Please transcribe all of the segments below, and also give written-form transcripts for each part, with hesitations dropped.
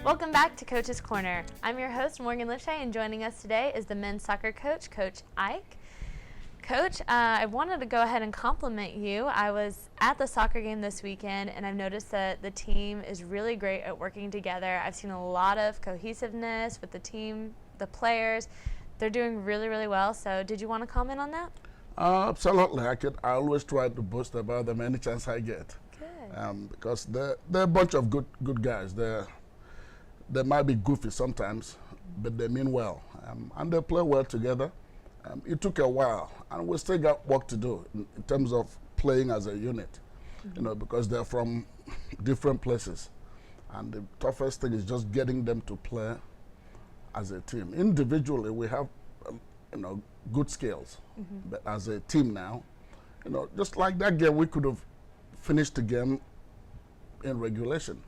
Welcome back to Coach's Corner. I'm your host, Morgan Lifchez, and joining us today is the men's soccer coach, Coach Ike. Coach, I wanted to go ahead and compliment you. I was at the soccer game this weekend, and I've noticed that the team is really great at working together. I've seen a lot of cohesiveness with the team, the players. They're doing really, really well. So did you want to comment on that? Absolutely. I always try to boast about them any chance I get. Good. Because they're a bunch of good guys. They might be goofy sometimes, but they mean well. And they play well together. It took a while, and we still got work to do in terms of playing as a unit, because they're from different places. And the toughest thing is just getting them to play as a team. Individually, we have, good skills, but as a team now, just like that game, we could have finished the game in regulation,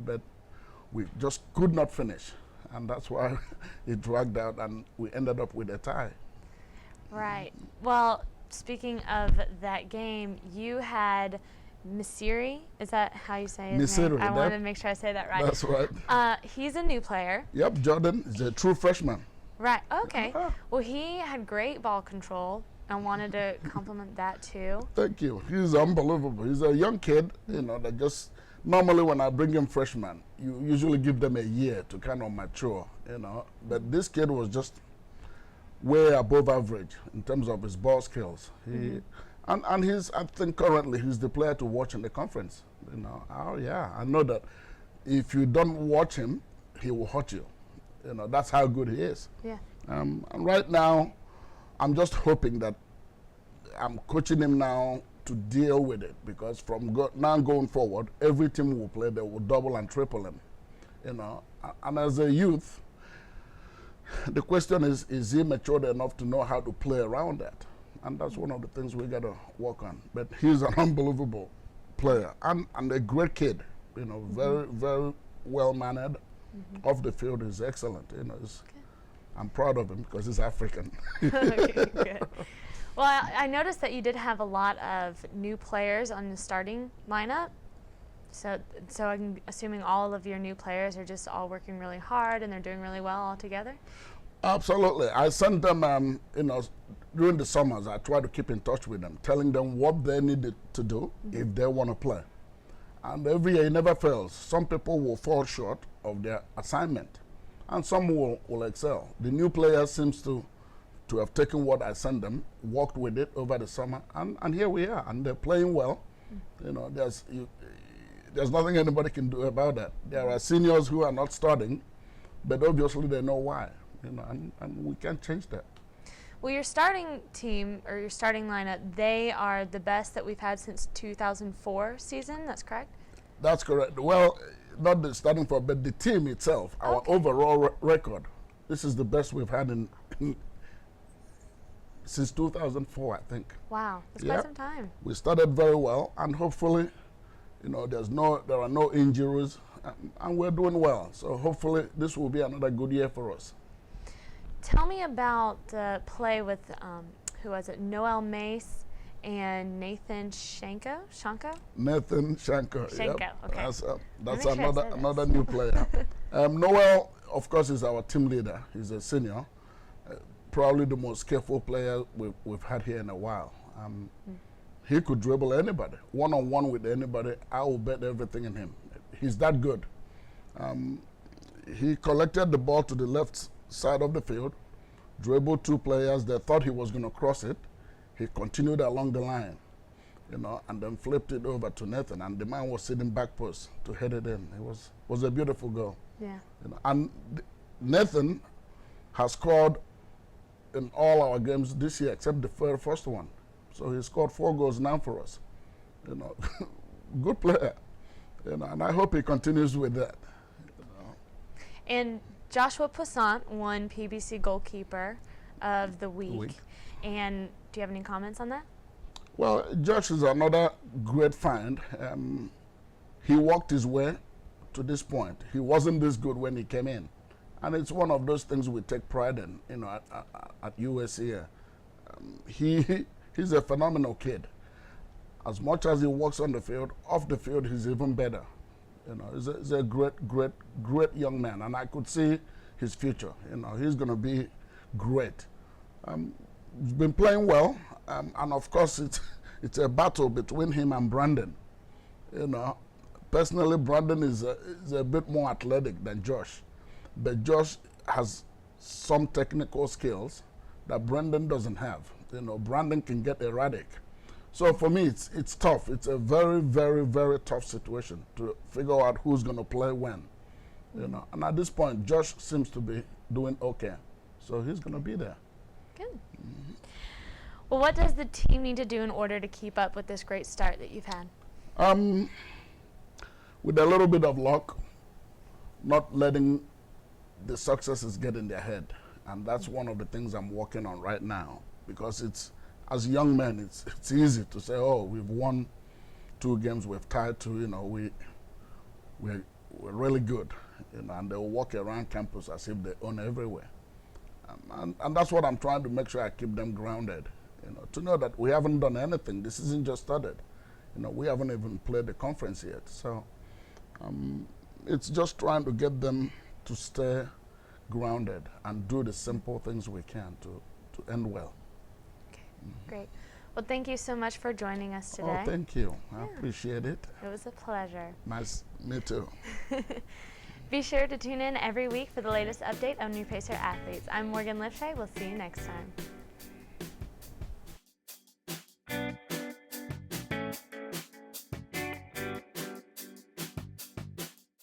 but we just could not finish, and that's why it dragged out, and we ended up with a tie. Right. Well, speaking of that game, you had Misiri. Is that how you say his name? I wanted to make sure I say that right. That's right. He's a new player. Yep, Jordan is a true freshman. Right. Okay. Well, he had great ball control. I wanted to compliment that too. Thank you. He's unbelievable. He's a young kid, that just normally when I bring in freshmen, you usually give them a year to kind of mature, But this kid was just way above average in terms of his ball skills. And he's, I think currently he's the player to watch in the conference. Oh yeah, I know that if you don't watch him, he will hurt you. That's how good he is. Yeah. And right now, I'm just hoping that I'm coaching him now to deal with it, because from now going forward, every team will play, they will double and triple him. And as a youth, the question is he matured enough to know how to play around that? And that's one of the things we got to work on. But he's an unbelievable player and a great kid, very, very well-mannered. Off the field is excellent. I'm proud of him because he's African. Okay, good. Well, I noticed that you did have a lot of new players on the starting lineup. So I'm assuming all of your new players are just all working really hard and they're doing really well all together? Absolutely. I sent them, during the summers, I try to keep in touch with them, telling them what they needed to do if they want to play. And every year it never fails. Some people will fall short of their assignment, and some will excel. The new players seems to have taken what I sent them, worked with it over the summer, and here we are, and they're playing well. There's nothing anybody can do about that. There are seniors who are not starting, but obviously they know why, and we can't change that. Well, your starting team, or your starting lineup, they are the best that we've had since 2004 season, that's correct? That's correct. Well, not the starting for, but the team itself, our overall record. This is the best we've had since 2004, I think. Wow, that's quite some time. We started very well, and hopefully, there are no injuries, and we're doing well. So hopefully, this will be another good year for us. Tell me about the play with, who was it, Noel Mace and Nathan Shanko? Nathan Shanko. Shanko, yep. Okay. That's another new player. Noel, of course, is our team leader. He's a senior. Probably the most skillful player we've had here in a while. He could dribble anybody, one-on-one with anybody. I will bet everything in him. He's that good. He collected the ball to the left side of the field, dribbled two players. They thought he was going to cross it. He continued along the line, and then flipped it over to Nathan, and the man was sitting back post to head it in. It was a beautiful goal. Yeah. And Nathan has scored in all our games this year except the very first one. So he scored 4 goals now for us. Good player. And I hope he continues with that. And Joshua Poissant won PBC Goalkeeper of the Week. And do you have any comments on that? Well, Josh is another great find. He worked his way to this point. He wasn't this good when he came in. And it's one of those things we take pride in, at USC. He's a phenomenal kid. As much as he works on the field, off the field, he's even better. You know, he's a great young man, and I could see his future. You know, he's going to be great. He's been playing well, and of course it's a battle between him and Brandon. You know, personally, Brandon is a bit more athletic than Josh, but Josh has some technical skills that Brandon doesn't have. You know, Brandon can get erratic. So for me, it's tough. It's a very, very, very tough situation to figure out who's going to play when. You know, and at this point, Josh seems to be doing okay, so he's going to be there. Good. Well, what does the team need to do in order to keep up with this great start that you've had? With a little bit of luck, not letting the successes get in their head. And that's one of the things I'm working on right now, because as young men, it's easy to say, oh, we've won 2 games, we've tied 2, you know, we're really good, you know, and they'll walk around campus as if they own everywhere. And that's what I'm trying to make sure I keep them grounded, you know, to know that we haven't done anything. This isn't just started. You know, we haven't even played the conference yet. So it's just trying to get them to stay grounded and do the simple things we can to end well. Okay, great. Well, thank you so much for joining us today. Oh, thank you. I appreciate it. It was a pleasure. Nice, me too. Be sure to tune in every week for the latest update on New Pacer athletes. I'm Morgan Lifchez. We'll see you next time.